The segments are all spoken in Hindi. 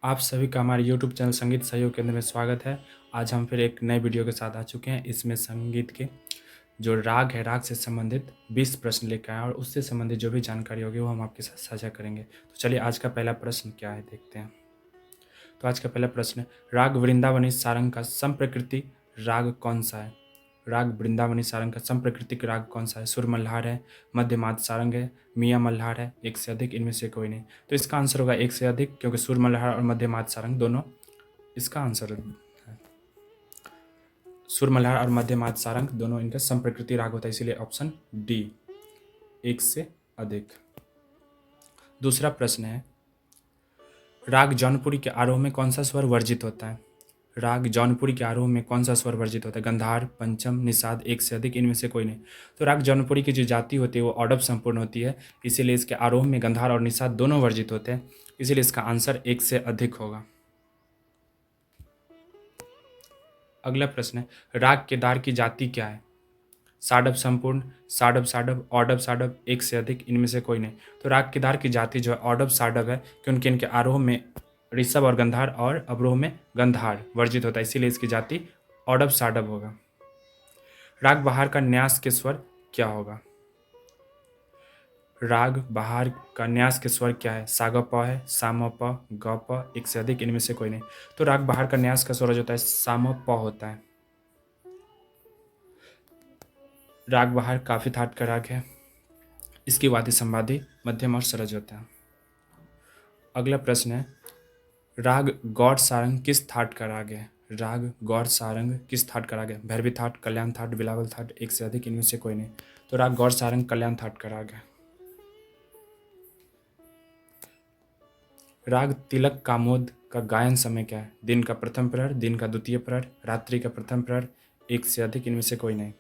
आप सभी का हमारे YouTube चैनल संगीत सहयोग केंद्र में स्वागत है। आज हम फिर एक नए वीडियो के साथ आ चुके हैं। इसमें संगीत के जो राग है, राग से संबंधित 20 प्रश्न लेकर आए हैं और उससे संबंधित जो भी जानकारी होगी वो हम आपके साथ साझा करेंगे। तो चलिए आज का पहला प्रश्न क्या है देखते हैं। तो आज का पहला प्रश्न, राग वृंदावनी सारंग का संप्रकृति राग कौन सा है? राग वृंदावनी सारंग का संप्रकृतिक राग कौन सा है? सुर मल्हार है, मध्यमाद सारंग है, मियाँ मल्हार है, एक से अधिक, इनमें से कोई नहीं। तो इसका आंसर होगा एक से अधिक, क्योंकि सुर मल्हार और मध्यमाद सारंग दोनों इसका आंसर है। सुर मल्हार और मध्यमाद सारंग दोनों इनका संप्रकृति राग होता है, इसीलिए ऑप्शन डी, एक से अधिक। दूसरा प्रश्न है, राग जौनपुरी के आरोह में कौन सा स्वर वर्जित होता है? राग जौनपुरी के आरोह में कौन सा स्वर वर्जित होता है? गंधार, पंचम, निषाद, एक से अधिक, इनमें से कोई नहीं। तो राग जौनपुरी की जो जाति होती है वो औडव संपूर्ण होती है, इसीलिए इसके आरोह में गंधार और निषाद दोनों वर्जित होते हैं, इसीलिए इसका आंसर एक से अधिक होगा। अगला प्रश्न है, राग केदार की जाति क्या है? साडव संपूर्ण, साडव साडव, औडव साडव, एक से अधिक, इनमें से कोई नहीं। तो राग केदार की जाति जो है औडव साडव है, क्योंकि इनके आरोह में ऋषभ और गंधार और अवरोह में गंधार वर्जित होता है, इसीलिए इसकी जाति औडव साडव होगा। राग बहार का न्यास के स्वर क्या होगा? राग बहार का न्यास के स्वर क्या है? साग प है, साम प, ग प, एक से अधिक, इनमें से कोई नहीं। तो राग बहार का न्यास का स्वर जो होता है साम प होता है। राग बहार काफी थाट का राग है, इसकी वादी संवादी मध्यम और सरज होता है। अगला प्रश्न है, राग गौड़ सारंग किस थाट का राग है? राग गौड़ सारंग किस थाट का राग है? भैरवी थाट, कल्याण थाट, बिलावल थाट, एक से अधिक, इनमें से कोई नहीं। तो राग गौड़ सारंग कल्याण थाट का राग है। राग तिलक कामोद का गायन समय क्या है? दिन का प्रथम प्रहर, दिन का द्वितीय प्रहर, रात्रि का प्रथम प्रहर, एक से अधिक, इनमें से कोई नहीं।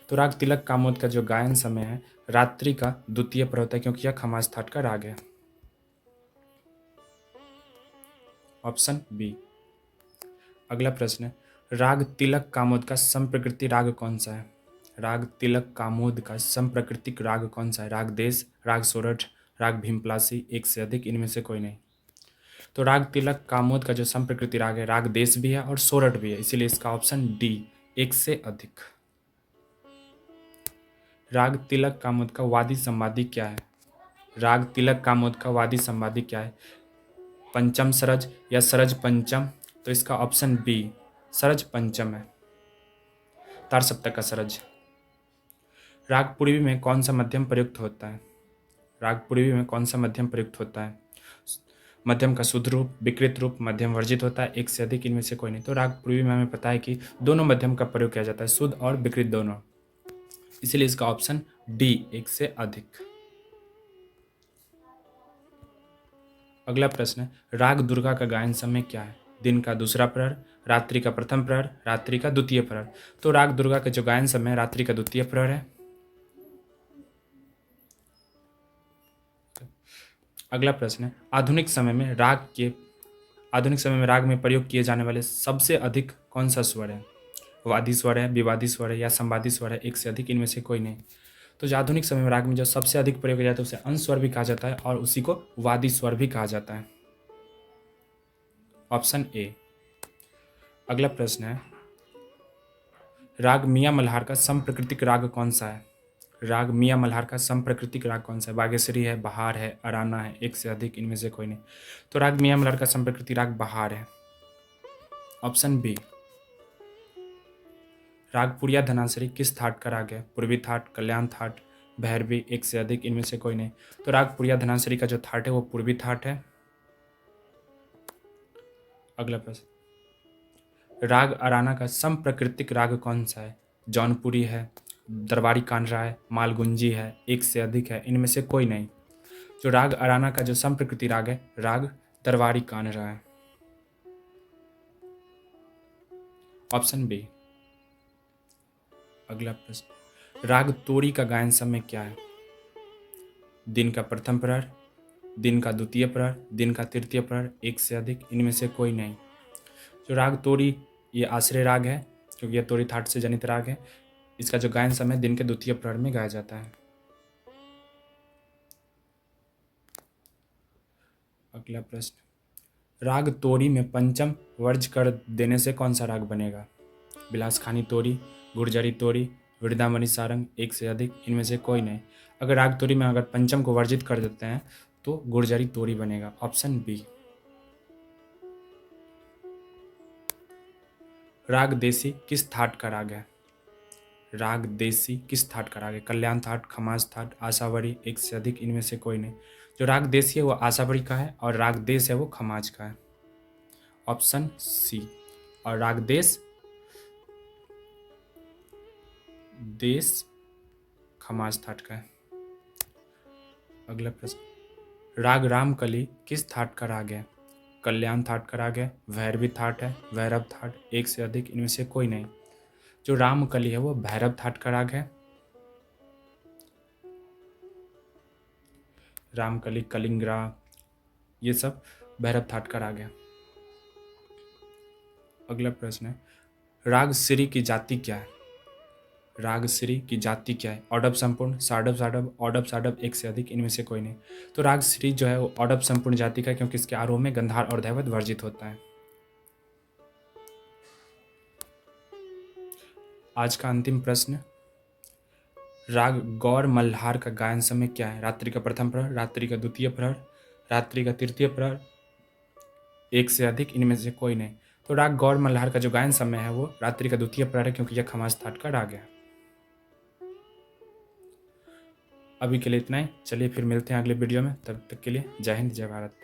तो राग तिलक कामोद का जो गायन समय है रात्रि का द्वितीय प्रहर होता है, क्योंकि यह खमाज थाट का राग है। Option B. अगला प्रश्न है, राग तिलक कामोद का संप्रकृति राग कौन सा है? राग तिलक कामोद का संप्रकृतिक राग कौन सा है? राग देश, राग सोरठ, राग भीमपलासी, एक से अधिक, इनमें से कोई नहीं। तो राग तिलक कामोद का जो संप्रकृति राग है राग देश भी है और सोरठ भी है, इसीलिए इसका ऑप्शन डी, एक से अधिक। राग तिलक कामोद का वादी संवादी क्या है? राग तिलक कामोद का वादी संवादी क्या है? पंचम सरज या सरज पंचम? तो इसका ऑप्शन बी, सरज पंचम है, तार सप्तक का सरज। राग पूर्वी में कौन सा मध्यम प्रयुक्त होता है? राग पूर्वी में कौन सा मध्यम प्रयुक्त होता है? मध्यम का शुद्ध रूप, विकृत रूप, मध्यम वर्जित होता है, एक से अधिक, इनमें से कोई नहीं। तो राग पूर्वी में हमें पता है कि दोनों मध्यम का प्रयोग किया जाता है, शुद्ध और विकृत दोनों, इसीलिए इसका ऑप्शन डी, एक से अधिक। अगला प्रश्न है, राग दुर्गा का गायन समय क्या है? दिन का दूसरा प्रहर, रात्रि का प्रथम प्रहर, रात्रि का द्वितीय प्रहर। तो राग दुर्गा का जो गायन समय है रात्रि का द्वितीय प्रहर है। अगला प्रश्न है, आधुनिक समय में राग में प्रयोग किए जाने वाले सबसे अधिक कौन सा स्वर है? वादी स्वर है, विवादी स्वर है या संवादी स्वर है, एक से अधिक, इनमें से कोई नहीं। तो जो आधुनिक समय में राग में जो सबसे अधिक प्रयोग किया जाता है उसे अंश स्वर भी कहा जाता है और उसी को वादी स्वर भी कहा जाता है। Option A. अगला प्रश्न है, राग मियाँ मल्हार का संप्रकृतिक राग कौन सा है? राग मियाँ मल्हार का संप्रकृतिक राग कौन सा है? बागेश्वरी है, बहार है, अराना है, एक से अधिक, इनमें से कोई नहीं। तो राग मियाँ मल्हार का संप्रकृति राग बहार है। Option B. राग पुरिया धनासरी किस थाट का राग है? पूर्वी थाट, कल्याण थाट, भैरवी, एक से अधिक, इनमें से कोई नहीं। तो राग पुरिया धनासरी का जो थाट है वो पूर्वी थाट है। अगला प्रश्न, राग अराना का संप्रकृतिक राग कौन सा है? जौनपुरी है, दरबारी कानरा है, मालगुंजी है, एक से अधिक है, इनमें से कोई नहीं। जो राग अराना का जो संप्रकृति राग है राग दरबारी कानरा है। Option B. अगला प्रश्न, राग तोड़ी का गायन समय क्या है? दिन का प्रथम प्रहर, दिन का द्वितीय प्रहर, दिन का तृतीय प्रहर, एक से अधिक, इनमें से कोई नहीं। जो राग तोड़ी ये आश्रय राग है, क्योंकि यह तोड़ी थाट से जनित राग है, इसका जो गायन समय दिन के द्वितीय प्रहर में गाया जाता है। अगला प्रश्न, राग तोरी में पंचम वर्ज कर देने से कौन सा राग बनेगा? बिलासखानी तोरी, गुर्जरी तोरी, वृंदावनी सारंग, एक से अधिक, इनमें से कोई नहीं। अगर राग तोरी में अगर पंचम को वर्जित कर देते हैं तो गुर्जरी तोरी बनेगा, ऑप्शन बी। राग देसी किस थाट का राग है? राग देसी किस थाट का राग है? कल्याण थाट, खमाज थाट, आशावरी, एक से अधिक, इनमें से कोई नहीं। जो राग देसी है वो आशावरी का है और राग देश है वो खमाज का है, ऑप्शन सी। और राग देश खमाज थाट का है। अगला प्रश्न, राग रामकली किस थाट का राग है? कल्याण थाट का राग है, भैरवी थाट है, भैरव थाट, एक से अधिक, इनमें से कोई नहीं। जो रामकली है वो भैरव थाट का राग है। रामकली, कलिंगरा, ये सब भैरव थाट का राग है। अगला प्रश्न है, राग श्री की जाति क्या है? राग श्री की जाति क्या है? औडव संपूर्ण, साडव साडव, औडव साडव, एक से अधिक, इनमें से कोई नहीं। तो राग श्री जो है वो औडव संपूर्ण जाति का है, क्योंकि इसके आरोह में गंधार और दैवत वर्जित होता है। आज का अंतिम प्रश्न, राग गौर मल्हार का गायन समय क्या है? रात्रि का प्रथम प्रहर, रात्रि का द्वितीय प्रहर, रात्रि का तृतीय प्रहर, एक से अधिक, इनमें से कोई नहीं। तो राग गौर मल्हार का जो गायन समय है वो रात्रि का द्वितीय प्रहर है, क्योंकि यह खमाज थाट का राग है। अभी के लिए इतना ही, चलिए फिर मिलते हैं अगले वीडियो में, तब तक के लिए जय हिंद, जय भारत।